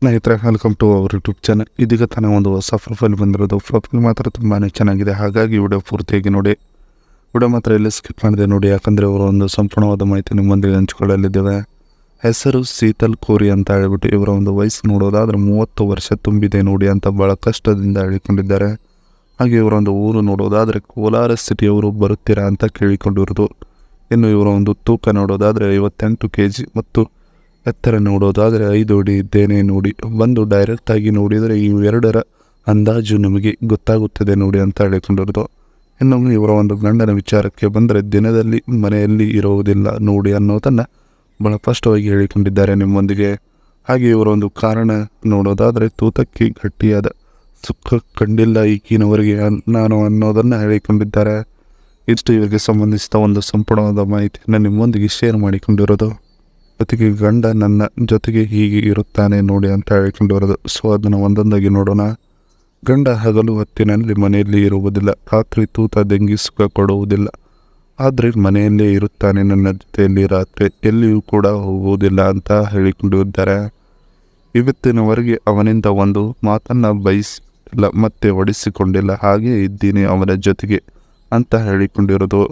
ಸ್ನೇಹಿತರೆ, welcome to our YouTube channel. ಇದೀಗ ತಾನೇ ಒಂದು ಹೊಸ ಪ್ರೊಫೈಲ್ ಬಂದಿರೋದು. ಪ್ರೊಫೈಲ್ ಮಾತ್ರ ತುಂಬಾ ಚೆನ್ನಾಗಿದೆ, ಹಾಗಾಗಿ ವಿಡಿಯೋ ಪೂರ್ತಿಯಾಗಿ ನೋಡಿ. ವಿಡಿಯೋ ಮಾತ್ರ ಎಲ್ಲಿ ಸ್ಕಿಪ್ ಮಾಡಿದೆ ನೋಡಿ, ಯಾಕಂದರೆ ಅವರು ಒಂದು ಸಂಪೂರ್ಣವಾದ ಮಾಹಿತಿ ನಿಮ್ಮೊಂದಿಗೆ ಹಂಚಿಕೊಳ್ಳಲಿದ್ದೇವೆ. ಹೆಸರು ಶೀತಲ್ ಕೋರಿ ಅಂತ ಹೇಳಿಬಿಟ್ಟು ಇವರ ಒಂದು ವಯಸ್ಸು ನೋಡೋದಾದರೆ 30 ವರ್ಷ ತುಂಬಿದೆ ನೋಡಿ ಅಂತ ಭಾಳ ಕಷ್ಟದಿಂದ ಹೇಳಿಕೊಂಡಿದ್ದಾರೆ. ಹಾಗೆ ಇವರ ಒಂದು ಊರು ನೋಡೋದಾದರೆ ಕೋಲಾರ ಸಿಟಿಯವರು ಬರುತ್ತೀರಾ ಅಂತ ಕೇಳಿಕೊಂಡಿರೋದು. ಇನ್ನು ಇವರ ಒಂದು ತೂಕ ನೋಡೋದಾದರೆ 58 kg ಮತ್ತು ಎತ್ತರ ನೋಡೋದಾದರೆ 5 ಅಡಿ ಇದ್ದೇನೆ ನೋಡಿ. ಬಂದು ಡೈರೆಕ್ಟಾಗಿ ನೋಡಿದರೆ ಈ ಎರಡರ ಅಂದಾಜು ನಿಮಗೆ ಗೊತ್ತಾಗುತ್ತದೆ ನೋಡಿ ಅಂತ ಹೇಳಿಕೊಂಡಿರೋದು. ಇನ್ನು ಇವರ ಒಂದು ಗಂಡನ ವಿಚಾರಕ್ಕೆ ಬಂದರೆ ದಿನದಲ್ಲಿ ಮನೆಯಲ್ಲಿ ಇರುವುದಿಲ್ಲ ನೋಡಿ ಅನ್ನೋದನ್ನು ಬಹಳ ಸ್ಪಷ್ಟವಾಗಿ ಹೇಳಿಕೊಂಡಿದ್ದಾರೆ ನಿಮ್ಮೊಂದಿಗೆ. ಹಾಗೆ ಇವರ ಒಂದು ಕಾರಣ ನೋಡೋದಾದರೆ ತೂತಕ್ಕೆ ಗಟ್ಟಿಯಾದ ಸುಖ ಕಂಡಿಲ್ಲ ಈಗಿನವರೆಗೆ ನಾನು ಅನ್ನೋದನ್ನು ಹೇಳಿಕೊಂಡಿದ್ದಾರೆ. ಇಷ್ಟು ಇವರಿಗೆ ಸಂಬಂಧಿಸಿದ ಒಂದು ಸಂಪೂರ್ಣವಾದ ಮಾಹಿತಿಯನ್ನು ನಿಮ್ಮೊಂದಿಗೆ ಶೇರ್ ಮಾಡಿಕೊಂಡಿರೋದು. ಜೊತೆಗೆ ಗಂಡ ನನ್ನ ಜೊತೆಗೆ ಹೀಗೆ ಇರುತ್ತಾನೆ ನೋಡಿ ಅಂತ ಹೇಳಿಕೊಂಡಿರೋದು. ಸೊ ಅದನ್ನು ಒಂದೊಂದಾಗಿ ನೋಡೋಣ. ಗಂಡ ಹಗಲು ಹೊತ್ತಿನಲ್ಲಿ ಮನೆಯಲ್ಲಿ ಇರುವುದಿಲ್ಲ, ರಾತ್ರಿ ತೂತ ಡೆಂಗಿ ಸುಖ ಕೊಡುವುದಿಲ್ಲ, ಆದರೆ ಮನೆಯಲ್ಲೇ ಇರುತ್ತಾನೆ ನನ್ನ ಜೊತೆಯಲ್ಲಿ, ರಾತ್ರಿ ಎಲ್ಲಿಯೂ ಕೂಡ ಹೋಗುವುದಿಲ್ಲ ಅಂತ ಹೇಳಿಕೊಂಡಿದ್ದಾರೆ. ಇವತ್ತಿನವರೆಗೆ ಅವನಿಂದ ಒಂದು ಮಾತನ್ನು ಬಯಸಿಲ್ಲ, ಮತ್ತೆ ಹೊಡಿಸಿಕೊಂಡಿಲ್ಲ, ಹಾಗೆ ಇದ್ದೀನಿ ಅವನ ಜೊತೆಗೆ ಅಂತ ಹೇಳಿಕೊಂಡಿರೋದು.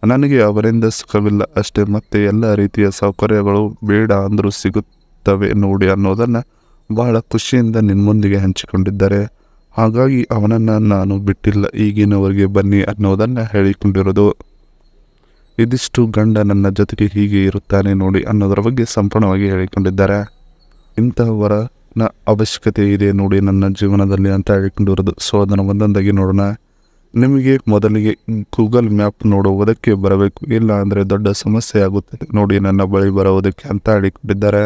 ನನಗೆ ಅವರಿಂದ ಸುಖವಿಲ್ಲ ಅಷ್ಟೇ, ಮತ್ತೆ ಎಲ್ಲ ರೀತಿಯ ಸೌಕರ್ಯಗಳು ಬೇಡ ಅಂದರೂ ಸಿಗುತ್ತವೆ ನೋಡಿ ಅನ್ನೋದನ್ನು ಬಹಳ ಖುಷಿಯಿಂದ ನಿಮ್ಮೊಂದಿಗೆ ಹಂಚಿಕೊಂಡಿದ್ದಾರೆ. ಹಾಗಾಗಿ ಅವನನ್ನು ನಾನು ಬಿಟ್ಟಿಲ್ಲ, ಈಗಿನವರೆಗೆ ಬನ್ನಿ ಅನ್ನೋದನ್ನು ಹೇಳಿಕೊಂಡಿರೋದು. ಇದಿಷ್ಟು ಗಂಡ ನನ್ನ ಜೊತೆಗೆ ಹೀಗೆ ಇರುತ್ತಾನೆ ನೋಡಿ ಅನ್ನೋದರ ಬಗ್ಗೆ ಸಂಪೂರ್ಣವಾಗಿ ಹೇಳಿಕೊಂಡಿದ್ದಾರೆ. ಇಂಥವರನ ಅವಶ್ಯಕತೆ ಇದೆ ನೋಡಿ ನನ್ನ ಜೀವನದಲ್ಲಿ ಅಂತ ಹೇಳಿಕೊಂಡಿರೋದು. ಸೊ ಅದನ್ನು ಒಂದೊಂದಾಗಿ ನೋಡೋಣ. ನಿಮಗೆ ಮೊದಲಿಗೆ ಗೂಗಲ್ ಮ್ಯಾಪ್ ನೋಡುವುದಕ್ಕೆ ಬರಬೇಕು, ಇಲ್ಲ ಅಂದರೆ ದೊಡ್ಡ ಸಮಸ್ಯೆ ಆಗುತ್ತದೆ ನೋಡಿ ನನ್ನ ಬಳಿ ಬರುವುದಕ್ಕೆ ಅಂತ ಹೇಳಿಕೊಂಡಿದ್ದಾರೆ.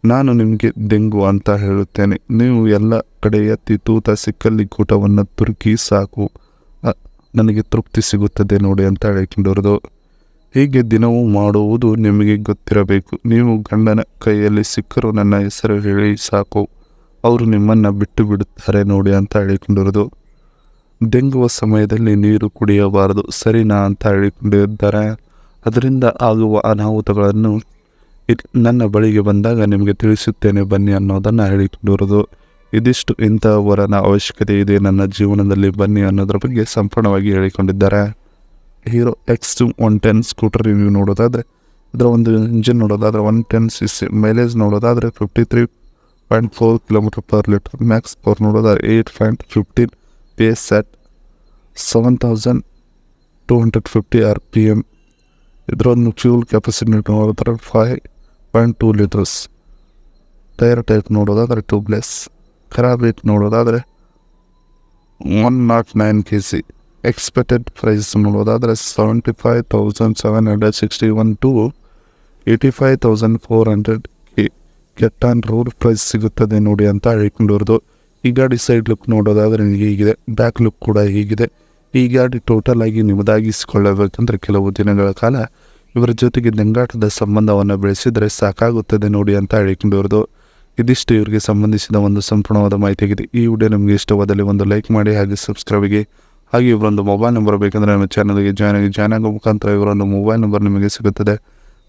ನಾನು ನಿಮಗೆ ಡೆಂಗು ಅಂತ ಹೇಳುತ್ತೇನೆ, ನೀವು ಎಲ್ಲ ಕಡೆ ಎತ್ತಿ ತೂತ ಸಿಕ್ಕಲ್ಲಿ ಕೂಟವನ್ನು ತುರುಕಿ ಸಾಕು, ನನಗೆ ತೃಪ್ತಿ ಸಿಗುತ್ತದೆ ನೋಡಿ ಅಂತ ಹೇಳಿಕೊಂಡಿರೋದು. ಹೀಗೆ ದಿನವೂ ಮಾಡುವುದು ನಿಮಗೆ ಗೊತ್ತಿರಬೇಕು. ನೀವು ಗಂಡನ ಕೈಯಲ್ಲಿ ಸಿಕ್ಕರೂ ನನ್ನ ಹೆಸರು ಹೇಳಿ ಸಾಕು, ಅವರು ನಿಮ್ಮನ್ನು ಬಿಟ್ಟು ಬಿಡುತ್ತಾರೆ ನೋಡಿ ಅಂತ ಹೇಳಿಕೊಂಡಿರೋದು. ಡೆಂಗುವ ಸಮಯದಲ್ಲಿ ನೀರು ಕುಡಿಯಬಾರದು ಸರಿನಾ ಅಂತ ಹೇಳಿಕೊಂಡಿದ್ದಾರೆ. ಅದರಿಂದ ಆಗುವ ಅನಾಹುತಗಳನ್ನು ನನ್ನ ಬಳಿಗೆ ಬಂದಾಗ ನಿಮಗೆ ತಿಳಿಸುತ್ತೇನೆ ಬನ್ನಿ ಅನ್ನೋದನ್ನು ಹೇಳಿಕೊಂಡಿರೋದು. ಇದಿಷ್ಟು ಇಂಥವರನ ಅವಶ್ಯಕತೆ ಇದೆ ನನ್ನ ಜೀವನದಲ್ಲಿ ಬನ್ನಿ ಅನ್ನೋದ್ರ ಬಗ್ಗೆ ಸಂಪೂರ್ಣವಾಗಿ ಹೇಳಿಕೊಂಡಿದ್ದಾರೆ. ಹೀರೋ X2 110 ಸ್ಕೂಟರ್ ರಿವ್ಯೂ ನೋಡೋದಾದರೆ ಇದರ ಒಂದು ಇಂಜಿನ್ ನೋಡೋದಾದರೆ 110 cc, ಮೈಲೇಜ್ ನೋಡೋದಾದರೆ 53.4 km/L, ಮ್ಯಾಕ್ಸ್ ಪವರ್ ನೋಡೋದಾದರೆ 8.15 PS at 7250 RPM. ಇದರೊಂದು ಫ್ಯೂಲ್ ಕೆಪಾಸಿಟಿ ನೋಡೋದಾದ್ರೆ 5.2 ಲೀಟರ್ಸ್. ಟೈರ್ ಟೈಪ್ ನೋಡೋದಾದರೆ ಟ್ಯೂಬ್ಲೆಸ್. ಖರಾಬ್ ರೇಟ್ ನೋಡೋದಾದರೆ 109 kg. ಎಕ್ಸ್ಪೆಕ್ಟೆಡ್ ಪ್ರೈಸ್ ನೋಡೋದಾದರೆ 75,761 to 85,400 get on road price ಸಿಗುತ್ತದೆ ನೋಡಿ ಅಂತ ಹೇಳಿಕೊಂಡಿರೋದು. ಈ ಗಾಡಿ ಸೈಡ್ ಲುಕ್ ನೋಡೋದಾದರೆ ಹೀಗಿದೆ, ಬ್ಯಾಕ್ ಲುಕ್ ಕೂಡ ಹೀಗಿದೆ. ಈ ಗಾಡಿ ಟೋಟಲ್ ಆಗಿ ನಿಮ್ಮದಾಗಿಸಿಕೊಳ್ಳಬೇಕಂದ್ರೆ ಕೆಲವು ದಿನಗಳ ಕಾಲ ಇವರ ಜೊತೆಗೆ ನೆಂಗಾಟದ ಸಂಬಂಧವನ್ನು ಬೆಳೆಸಿದರೆ ಸಾಕಾಗುತ್ತದೆ ನೋಡಿ ಅಂತ ಹೇಳಿಕೊಂಡಿರೋದು. ಇದಿಷ್ಟು ಇವರಿಗೆ ಸಂಬಂಧಿಸಿದ ಒಂದು ಸಂಪೂರ್ಣವಾದ ಮಾಹಿತಿಯಾಗಿದೆ. ಈ ವಿಡಿಯೋ ನಿಮಗೆ ಇಷ್ಟವಾದಲ್ಲಿ ಒಂದು ಲೈಕ್ ಮಾಡಿ, ಹಾಗೆ ಸಬ್ಸ್ಕ್ರೈಬಿಗೆ. ಹಾಗೆ ಇವರೊಂದು ಮೊಬೈಲ್ ನಂಬರ್ ಬೇಕಂದರೆ ನಮ್ಮ ಚಾನಲ್ಗೆ ಜಾಯ್ನ್ ಆಗೋ ಮುಖಾಂತರ ಇವರೊಂದು ಮೊಬೈಲ್ ನಂಬರ್ ನಿಮಗೆ ಸಿಗುತ್ತದೆ.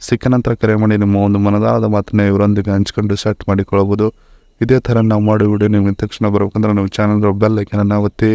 ಸಿಕ್ಕ ನಂತರ ಕರೆ ಮಾಡಿ ನಿಮ್ಮ ಒಂದು ಮನದಾದ ಮಾತನ್ನು ಇವರೊಂದಿಗೆ ಹಂಚಿಕೊಂಡು ಸೆಟ್ ಮಾಡಿಕೊಳ್ಳಬಹುದು. ಇದೇ ಥರ ನಾವು ಮಾಡೋ ವಿಡಿಯೋ ನಿಮಗೆ ತಕ್ಷಣ ಬರಬೇಕಂದ್ರೆ ನಮ್ಮ ಚಾನಲ್ ಬೆಲ್ ಐಕನನ್ನು ಒತ್ತಿ.